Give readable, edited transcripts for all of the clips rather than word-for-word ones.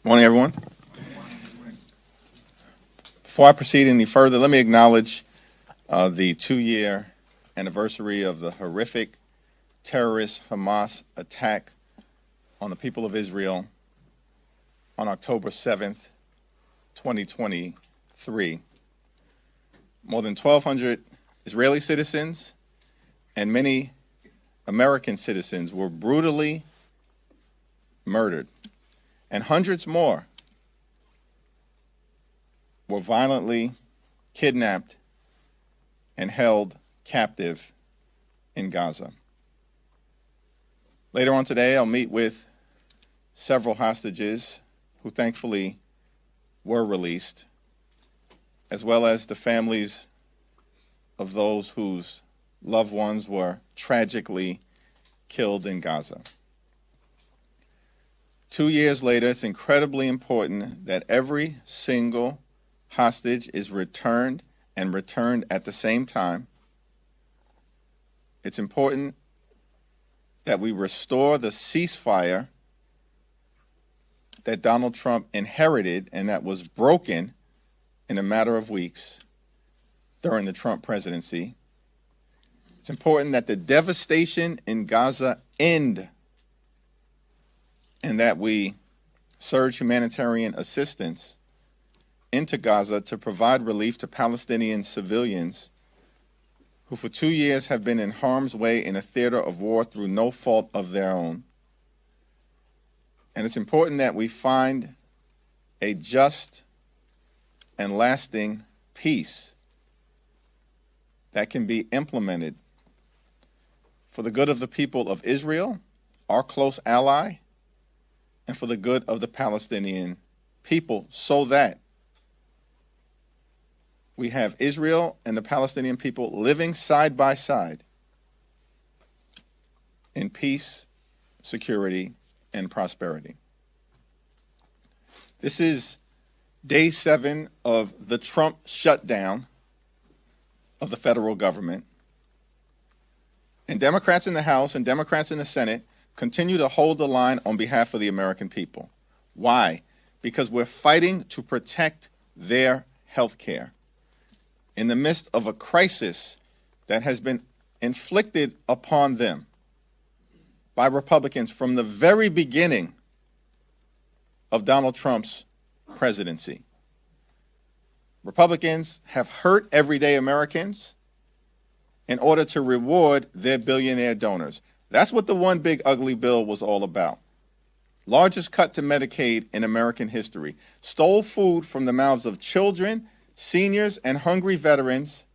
Morning, everyone. Before I proceed any further, let me acknowledge the 2-year anniversary of the horrific terrorist Hamas attack on the people of Israel on October 7th, 2023. More than 1,200 Israeli citizens and many American citizens were brutally murdered, and hundreds more were violently kidnapped and held captive in Gaza. Later on today, I'll meet with several hostages who thankfully were released, as well as the families of those whose loved ones were tragically killed in Gaza. 2 years later, it's incredibly important that every single hostage is returned and returned at the same time. It's important that we restore the ceasefire that Donald Trump inherited and that was broken in a matter of weeks during the Trump presidency. It's important that the devastation in Gaza end and that we surge humanitarian assistance into Gaza to provide relief to Palestinian civilians who for 2 years have been in harm's way in a theater of war through no fault of their own. And it's important that we find a just and lasting peace that can be implemented for the good of the people of Israel, our close ally, and for the good of the Palestinian people, so that we have Israel and the Palestinian people living side by side in peace, security, and prosperity. This is day 7 of the Trump shutdown of the federal government. And Democrats in the House and Democrats in the Senate continue to hold the line on behalf of the American people. Why? Because we're fighting to protect their health care in the midst of a crisis that has been inflicted upon them by Republicans from the very beginning of Donald Trump's presidency. Republicans have hurt everyday Americans in order to reward their billionaire donors. That's what the one big ugly bill was all about. Largest cut to Medicaid in American history. Stole food from the mouths of children, seniors, and hungry veterans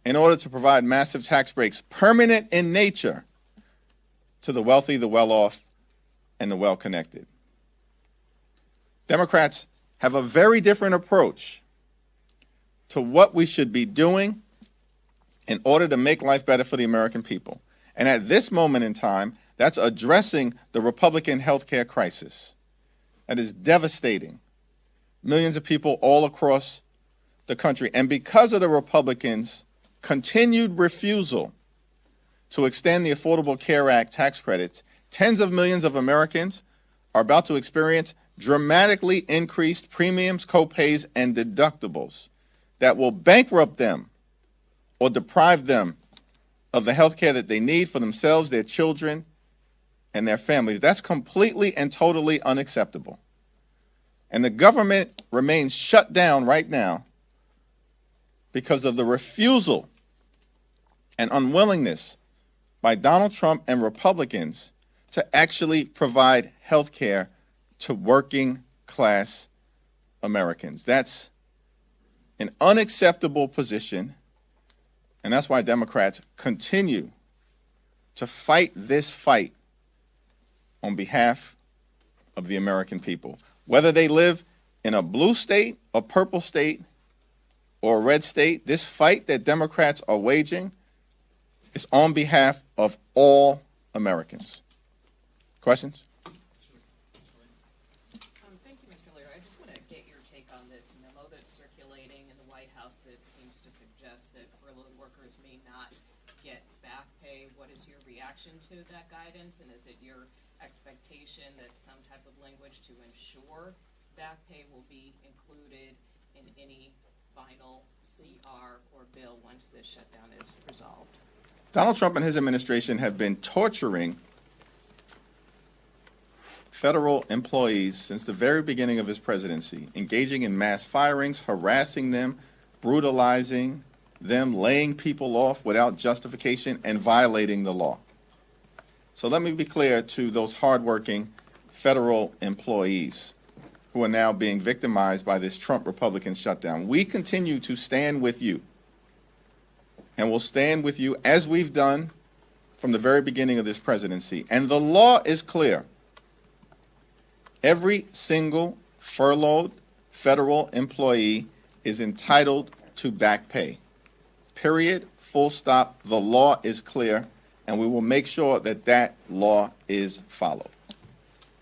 in order to provide massive tax breaks, permanent in nature, to the wealthy, the well-off, and the well-connected. Democrats have a very different approach to what we should be doing in order to make life better for the American people. And at this moment in time, that's addressing the Republican health care crisis. That is devastating millions of people all across the country. And because of the Republicans' continued refusal to extend the Affordable Care Act tax credits, tens of millions of Americans are about to experience dramatically increased premiums, copays, and deductibles that will bankrupt them or deprive them of the health care that they need for themselves, their children, and their families. That's completely and totally unacceptable. And the government remains shut down right now because of the refusal and unwillingness by Donald Trump and Republicans to actually provide health care to working class Americans. That's an unacceptable position. And that's why Democrats continue to fight this fight on behalf of the American people. Whether they live in a blue state, a purple state, or a red state, this fight that Democrats are waging is on behalf of all Americans. Questions? Thank you, Mr. Leader. I just want to get your take on this memo that's circulating in the White House that seems to suggest that furloughed workers may not get back pay. What is your reaction to that guidance, and is it your expectation that some type of language to ensure back pay will be included in any final CR or bill once this shutdown is resolved? Donald Trump and his administration have been torturing federal employees since the very beginning of his presidency, engaging in mass firings, harassing them, brutalizing them, laying people off without justification, and violating the law. So let me be clear to those hardworking federal employees who are now being victimized by this Trump Republican shutdown. We continue to stand with you, and will stand with you as we've done from the very beginning of this presidency. And the law is clear. Every single furloughed federal employee is entitled to back pay. Period. Full stop. The law is clear, and we will make sure that that law is followed.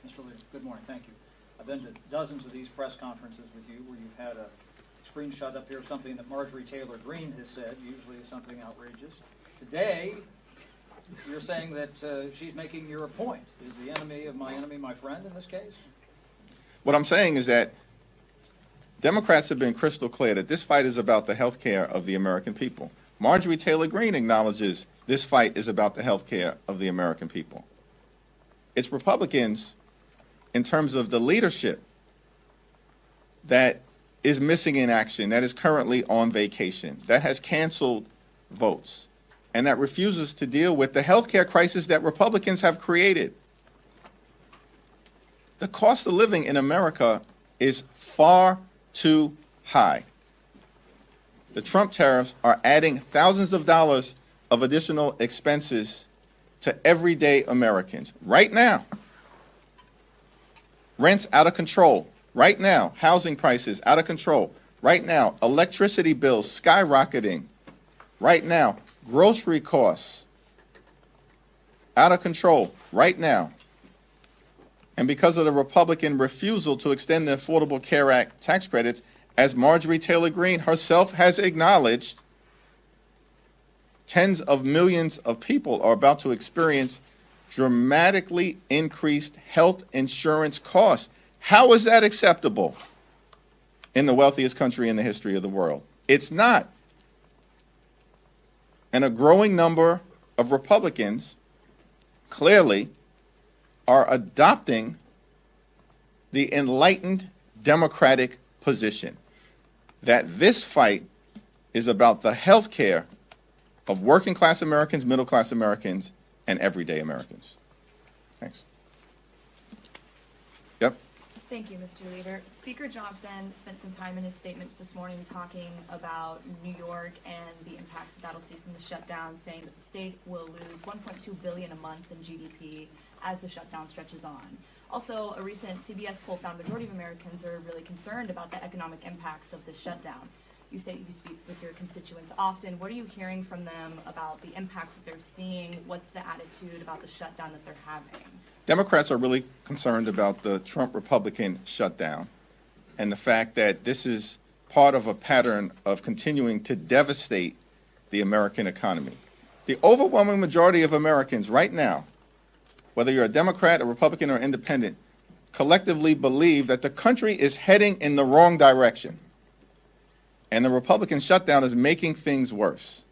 Mr. Lee, good morning. Thank you. I've been to dozens of these press conferences with you where you've had a screenshot up here of something that Marjorie Taylor Greene has said, usually something outrageous. Today, you're saying that she's making your point. Is the enemy of my enemy my friend in this case? What I'm saying is that Democrats have been crystal clear that this fight is about the health care of the American people. Marjorie Taylor Greene acknowledges this fight is about the health care of the American people. It's Republicans, in terms of the leadership, that is missing in action, that is currently on vacation, that has canceled votes, and that refuses to deal with the health care crisis that Republicans have created. The cost of living in America is far too high. The Trump tariffs are adding thousands of dollars of additional expenses to everyday Americans. Right now, rents out of control. Right now, housing prices out of control. Right now, electricity bills skyrocketing. Right now, grocery costs out of control. Right now. And because of the Republican refusal to extend the Affordable Care Act tax credits, as Marjorie Taylor Greene herself has acknowledged, tens of millions of people are about to experience dramatically increased health insurance costs. How is that acceptable in the wealthiest country in the history of the world? It's not. And a growing number of Republicans clearly are adopting the enlightened Democratic position that this fight is about the health care of working class Americans, middle class Americans, and everyday Americans. Thanks. Yep. Thank you, Mr. Leader. Speaker Johnson spent some time in his statements this morning talking about New York and the impacts that that'll see from the shutdown, saying that the state will lose $1.2 billion a month in GDP as the shutdown stretches on. Also, a recent CBS poll found the majority of Americans are really concerned about the economic impacts of the shutdown. You say you speak with your constituents often. What are you hearing from them about the impacts that they're seeing? What's the attitude about the shutdown that they're having? Democrats are really concerned about the Trump Republican shutdown and the fact that this is part of a pattern of continuing to devastate the American economy. The overwhelming majority of Americans right now, whether you're a Democrat, a Republican, or independent, collectively believe that the country is heading in the wrong direction. And the Republican shutdown is making things worse.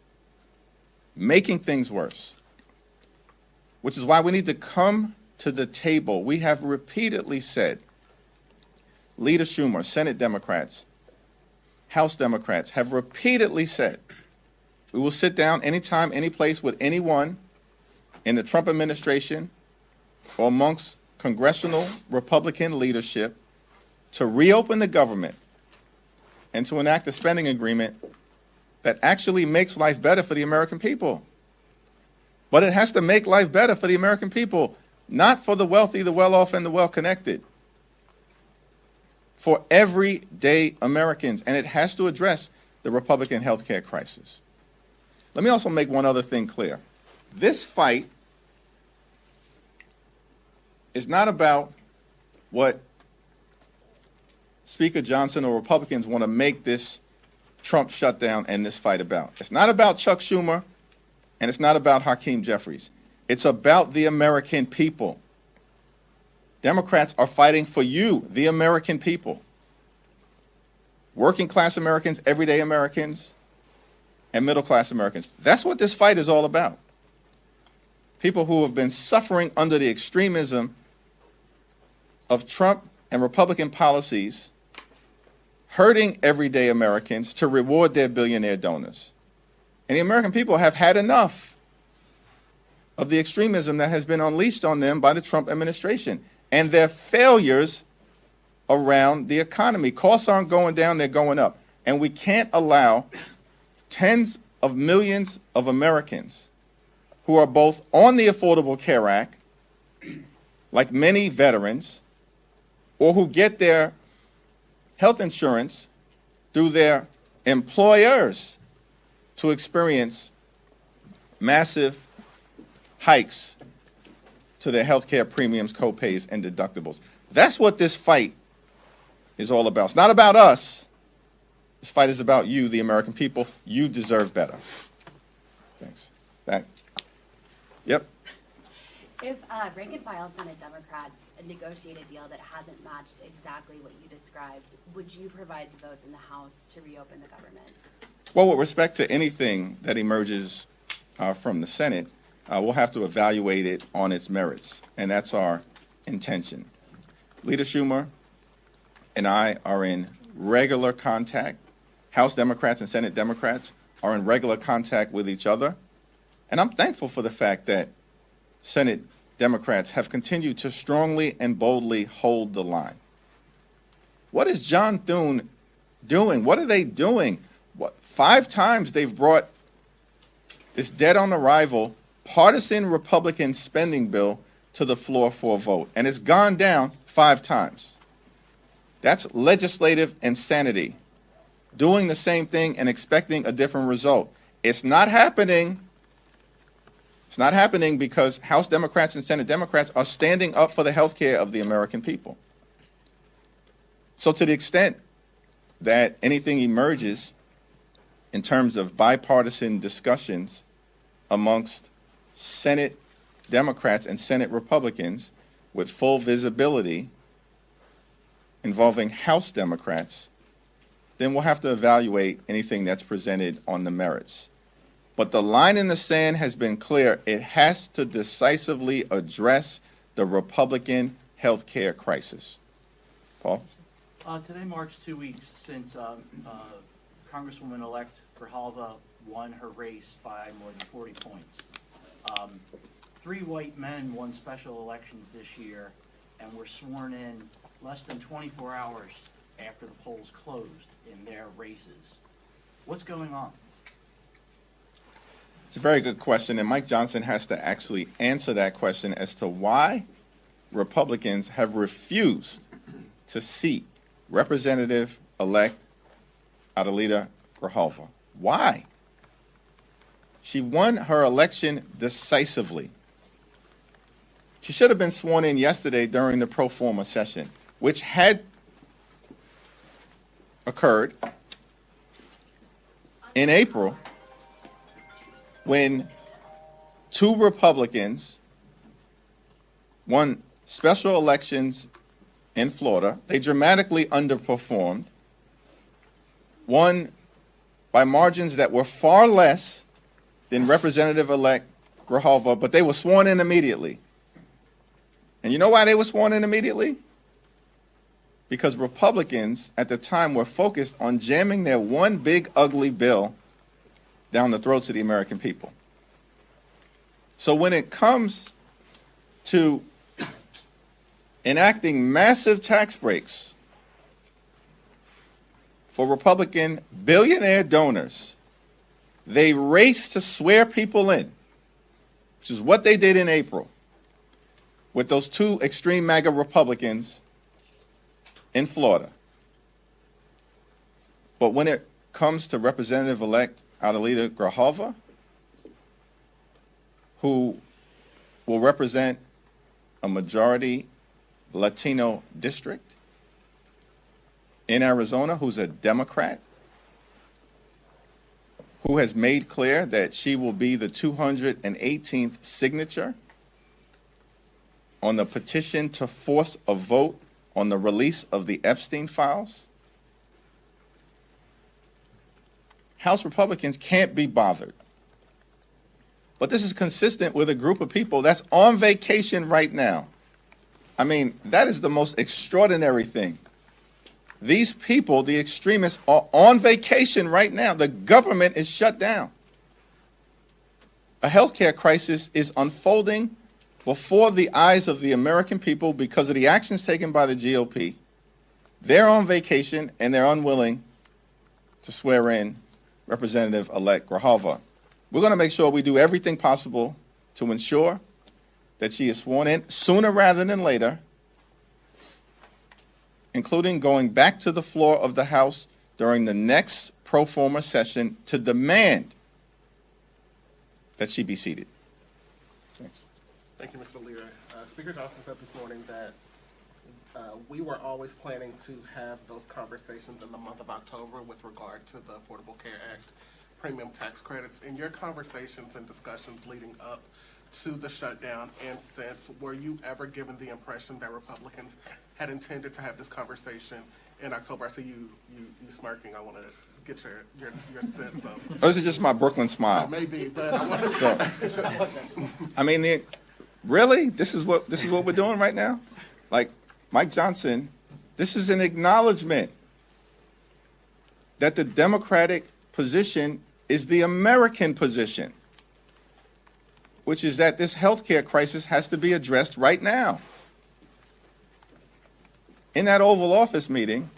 Making things worse. Which is why we need to come to the table. We have repeatedly said, Leader Schumer, Senate Democrats, House Democrats have repeatedly said, we will sit down anytime, any place with anyone in the Trump administration or amongst congressional Republican leadership to reopen the government and to enact a spending agreement that actually makes life better for the American people. But it has to make life better for the American people, not for the wealthy, the well-off, and the well-connected. For everyday Americans, and it has to address the Republican health care crisis. Let me also make one other thing clear. This fight is not about what Speaker Johnson or Republicans want to make this Trump shutdown and this fight about. It's not about Chuck Schumer, and it's not about Hakeem Jeffries. It's about the American people. Democrats are fighting for you, the American people. Working class Americans, everyday Americans, and middle class Americans. That's what this fight is all about. People who have been suffering under the extremism of Trump and Republican policies, hurting everyday Americans to reward their billionaire donors. And the American people have had enough of the extremism that has been unleashed on them by the Trump administration and their failures around the economy. Costs aren't going down, they're going up. And we can't allow tens of millions of Americans who are both on the Affordable Care Act, like many veterans, or who get their health insurance through their employers, to experience massive hikes to their health care premiums, co-pays, and deductibles. That's what this fight is all about. It's not about us. This fight is about you, the American people. You deserve better. Thanks. Back. Yep. If rank and file Senate Democrats negotiate a deal that hasn't matched exactly what you described, would you provide the votes in the House to reopen the government? Well, with respect to anything that emerges from the Senate, we'll have to evaluate it on its merits, and that's our intention. Leader Schumer and I are in regular contact. House Democrats and Senate Democrats are in regular contact with each other, and I'm thankful for the fact that Senate Democrats have continued to strongly and boldly hold the line. What is John Thune doing? What are they doing? 5 times they've brought this dead-on-arrival partisan Republican spending bill to the floor for a vote, and it's gone down 5 times. That's legislative insanity, doing the same thing and expecting a different result. It's not happening. It's not happening because House Democrats and Senate Democrats are standing up for the health care of the American people. So to the extent that anything emerges in terms of bipartisan discussions amongst Senate Democrats and Senate Republicans with full visibility involving House Democrats, then we'll have to evaluate anything that's presented on the merits. But the line in the sand has been clear. It has to decisively address the Republican health care crisis. Paul? Today marks 2 weeks since Congresswoman-elect Grijalva won her race by more than 40 points. 3 white men won special elections this year and were sworn in less than 24 hours after the polls closed in their races. What's going on? It's a very good question, and Mike Johnson has to actually answer that question as to why Republicans have refused to seat Representative-elect Adelita Grijalva. Why? She won her election decisively. She should have been sworn in yesterday during the pro forma session, which had occurred in April when 2 Republicans won special elections in Florida. They dramatically underperformed, won by margins that were far less than Representative-elect Grijalva, but they were sworn in immediately. And you know why they were sworn in immediately? Because Republicans at the time were focused on jamming their one big ugly bill down the throats of the American people. So when it comes to enacting massive tax breaks for Republican billionaire donors, they race to swear people in, which is what they did in April with those 2 extreme MAGA Republicans in Florida. But when it comes to Representative-elect Adelita Grijalva, who will represent a majority Latino district in Arizona, who's a Democrat, who has made clear that she will be the 218th signature on the petition to force a vote on the release of the Epstein files, House Republicans can't be bothered. But this is consistent with a group of people that's on vacation right now. I mean, that is the most extraordinary thing. These people, the extremists, are on vacation right now. The government is shut down. A healthcare crisis is unfolding before the eyes of the American people because of the actions taken by the GOP. They're on vacation and they're unwilling to swear in Representative-elect Grijalva. We're going to make sure we do everything possible to ensure that she is sworn in sooner rather than later, including going back to the floor of the House during the next pro forma session to demand that she be seated. Thanks. Thank you, Mr. Leader. Speaker Johnson said this morning that we were always planning to have those conversations in the month of October with regard to the Affordable Care Act premium tax credits. In your conversations and discussions leading up to the shutdown and since, were you ever given the impression that Republicans had intended to have this conversation in October? I see you smirking. I want to get your sense of. This is just my Brooklyn smile. Maybe, but I want to. So, I mean, really, this is what we're doing right now. Like Mike Johnson, this is an acknowledgement that the Democratic position is the American position, which is that this healthcare crisis has to be addressed right now. In that Oval Office meeting,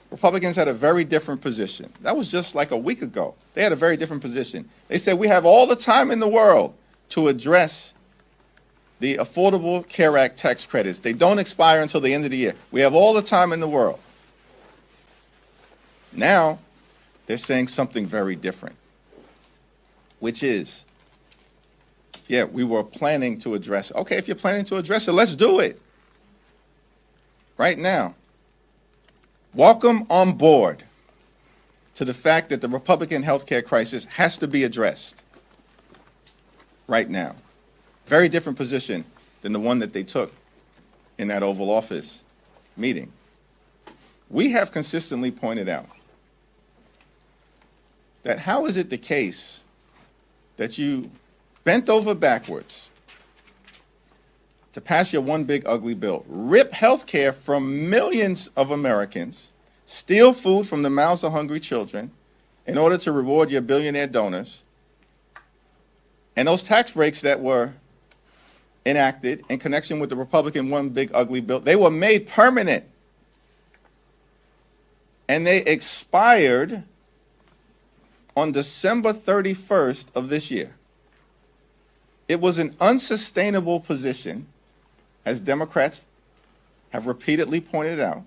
Republicans had a very different position. That was just like a week ago. They had a very different position. They said, we have all the time in the world to address the Affordable Care Act tax credits. They don't expire until the end of the year. We have all the time in the world. Now, they're saying something very different, which is, yeah, we were planning to address it. Okay, if you're planning to address it, let's do it right now. Welcome on board to the fact that the Republican healthcare crisis has to be addressed right now. Very different position than the one that they took in that Oval Office meeting. We have consistently pointed out that how is it the case that you bent over backwards to pass your one big ugly bill, rip health care from millions of Americans, steal food from the mouths of hungry children in order to reward your billionaire donors, and those tax breaks that were enacted in connection with the Republican one big ugly bill, they were made permanent and they expired on December 31st of this year. It was an unsustainable position, as Democrats have repeatedly pointed out,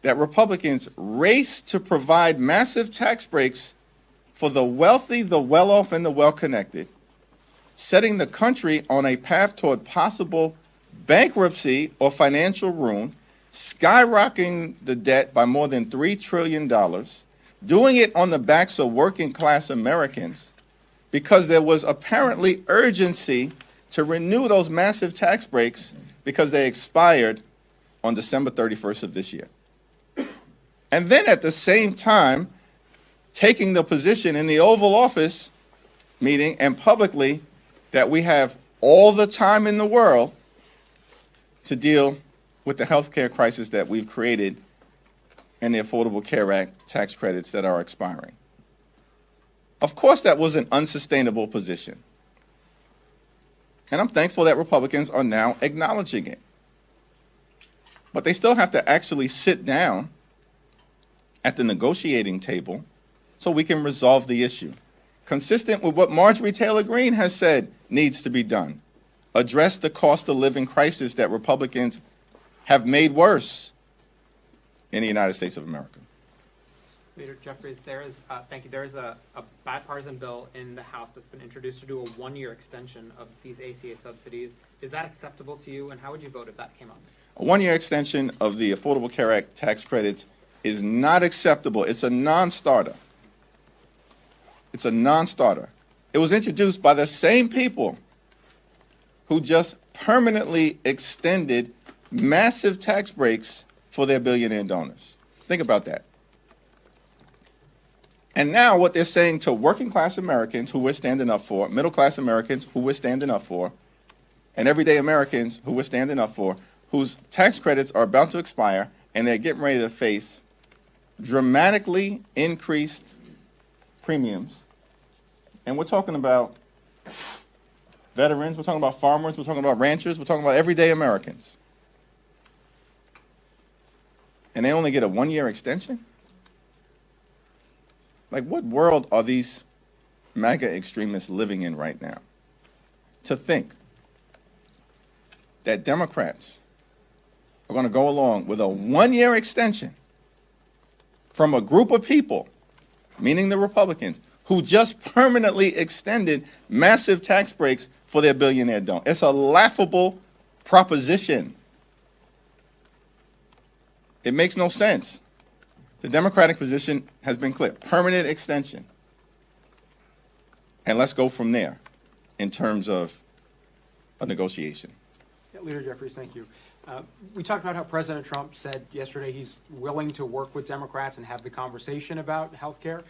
that Republicans raced to provide massive tax breaks for the wealthy, the well-off, and the well-connected, setting the country on a path toward possible bankruptcy or financial ruin, skyrocketing the debt by more than $3 trillion, doing it on the backs of working-class Americans, because there was apparently urgency to renew those massive tax breaks because they expired on December 31st of this year. And then at the same time, taking the position in the Oval Office meeting and publicly that we have all the time in the world to deal with the health care crisis that we've created and the Affordable Care Act tax credits that are expiring. Of course, that was an unsustainable position. And I'm thankful that Republicans are now acknowledging it. But they still have to actually sit down at the negotiating table so we can resolve the issue, consistent with what Marjorie Taylor Greene has said needs to be done. Address the cost of living crisis that Republicans have made worse in the United States of America. Leader Jeffries, there is a bipartisan bill in the House that's been introduced to do a one-year extension of these ACA subsidies. Is that acceptable to you, and how would you vote if that came up? A one-year extension of the Affordable Care Act tax credits is not acceptable. It's a non-starter. It's a non-starter. It was introduced by the same people who just permanently extended massive tax breaks for their billionaire donors. Think about that. And now what they're saying to working class Americans who we're standing up for, middle class Americans who we're standing up for, and everyday Americans who we're standing up for, whose tax credits are about to expire and they're getting ready to face dramatically increased premiums. And we're talking about veterans, we're talking about farmers, we're talking about ranchers, we're talking about everyday Americans. And they only get a 1-year extension? Like, what world are these MAGA extremists living in right now? To think that Democrats are going to go along with a 1-year extension from a group of people, meaning the Republicans, who just permanently extended massive tax breaks for their billionaire donors. It's a laughable proposition. It makes no sense. The Democratic position has been clear. Permanent extension. And let's go from there in terms of a negotiation. Yeah, Leader Jeffries, thank you. We talked about how President Trump said yesterday he's willing to work with Democrats and have the conversation about health care.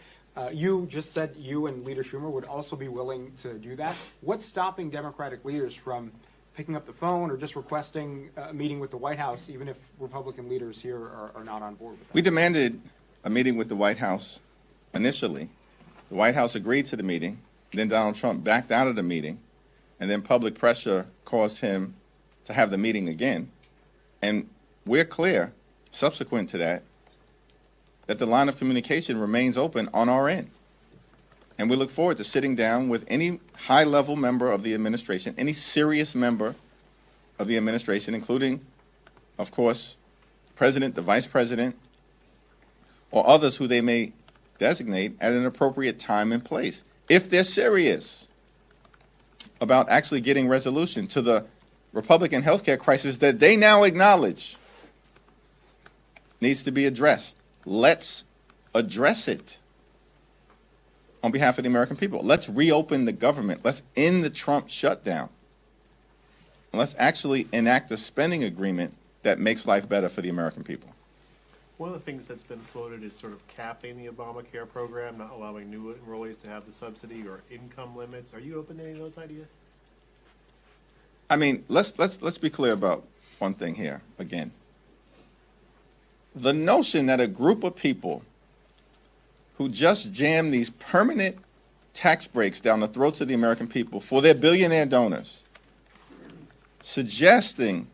You just said you and Leader Schumer would also be willing to do that. What's stopping Democratic leaders from picking up the phone or just requesting a meeting with the White House, even if Republican leaders here are not on board with that? We demanded a meeting with the White House initially. The White House agreed to the meeting. Then Donald Trump backed out of the meeting. And then public pressure caused him to have the meeting again. And we're clear, subsequent to that, that the line of communication remains open on our end. And we look forward to sitting down with any high-level member of the administration, any serious member of the administration, including, of course, the President, the Vice President, or others who they may designate at an appropriate time and place, if they're serious about actually getting resolution to the Republican healthcare crisis that they now acknowledge needs to be addressed. Let's address it on behalf of the American people. Let's reopen the government. Let's end the Trump shutdown. And let's actually enact a spending agreement that makes life better for the American people. One of the things that's been floated is sort of capping the Obamacare program, not allowing new enrollees to have the subsidy or income limits. Are you open to any of those ideas? I mean, let's be clear about one thing here again. The notion that a group of people who just jam these permanent tax breaks down the throats of the American people for their billionaire donors, suggesting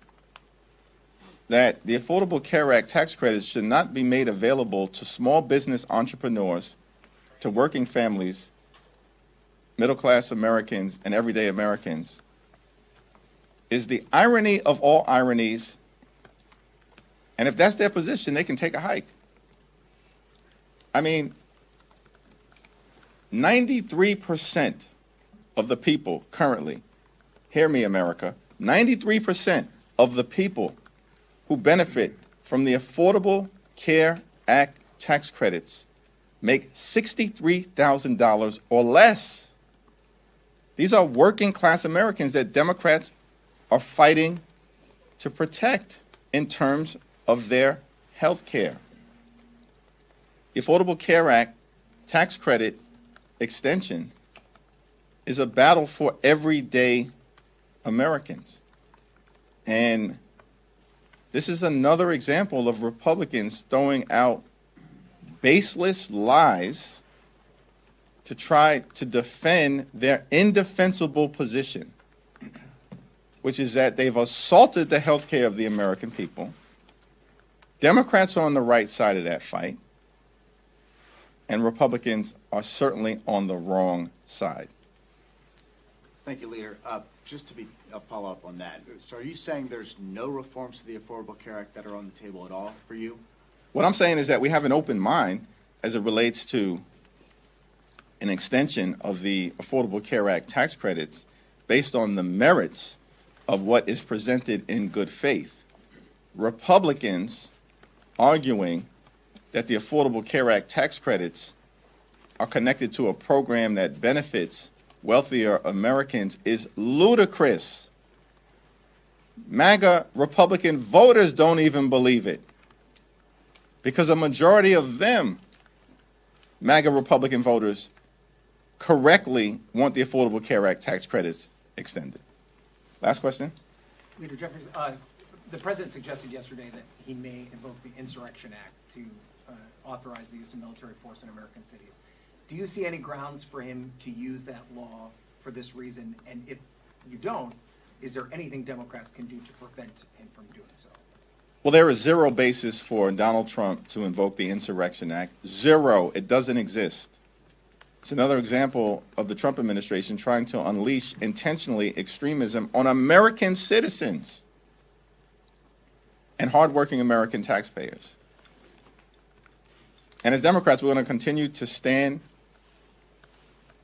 that the Affordable Care Act tax credits should not be made available to small business entrepreneurs, to working families, middle-class Americans, and everyday Americans, is the irony of all ironies. And if that's their position, they can take a hike. I mean, 93% of the people currently, hear me, America, 93% of the people who benefit from the Affordable Care Act tax credits make $63,000 or less. These are working class Americans that Democrats are fighting to protect in terms of their health care. The Affordable Care Act tax credit extension is a battle for everyday Americans. And this is another example of Republicans throwing out baseless lies to try to defend their indefensible position, which is that they've assaulted the health care of the American people. Democrats are on the right side of that fight, and Republicans are certainly on the wrong side. Thank you, Leader. Just to be a follow-up on that, so are you saying there's no reforms to the Affordable Care Act that are on the table at all for you? What I'm saying is that we have an open mind as it relates to an extension of the Affordable Care Act tax credits based on the merits of what is presented in good faith. Republicans arguing that the Affordable Care Act tax credits are connected to a program that benefits wealthier Americans is ludicrous. MAGA Republican voters don't even believe it, because a majority of them, MAGA Republican voters, correctly want the Affordable Care Act tax credits extended. Last question. Leader Jeffries, the president suggested yesterday that he may invoke the Insurrection Act to authorize the use of military force in American cities. Do you see any grounds for him to use that law for this reason? And if you don't, is there anything Democrats can do to prevent him from doing so? Well, there is zero basis for Donald Trump to invoke the Insurrection Act. Zero. It doesn't exist. It's another example of the Trump administration trying to unleash intentionally extremism on American citizens and hardworking American taxpayers. And as Democrats, we're going to continue to stand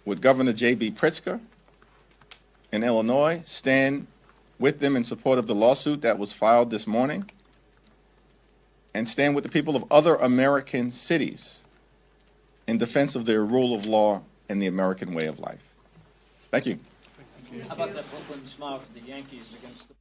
with Governor J.B. Pritzker in Illinois, stand with them in support of the lawsuit that was filed this morning, and stand with the people of other American cities in defense of their rule of law and the American way of life. Thank you. How about that Brooklyn smile for the Yankees against the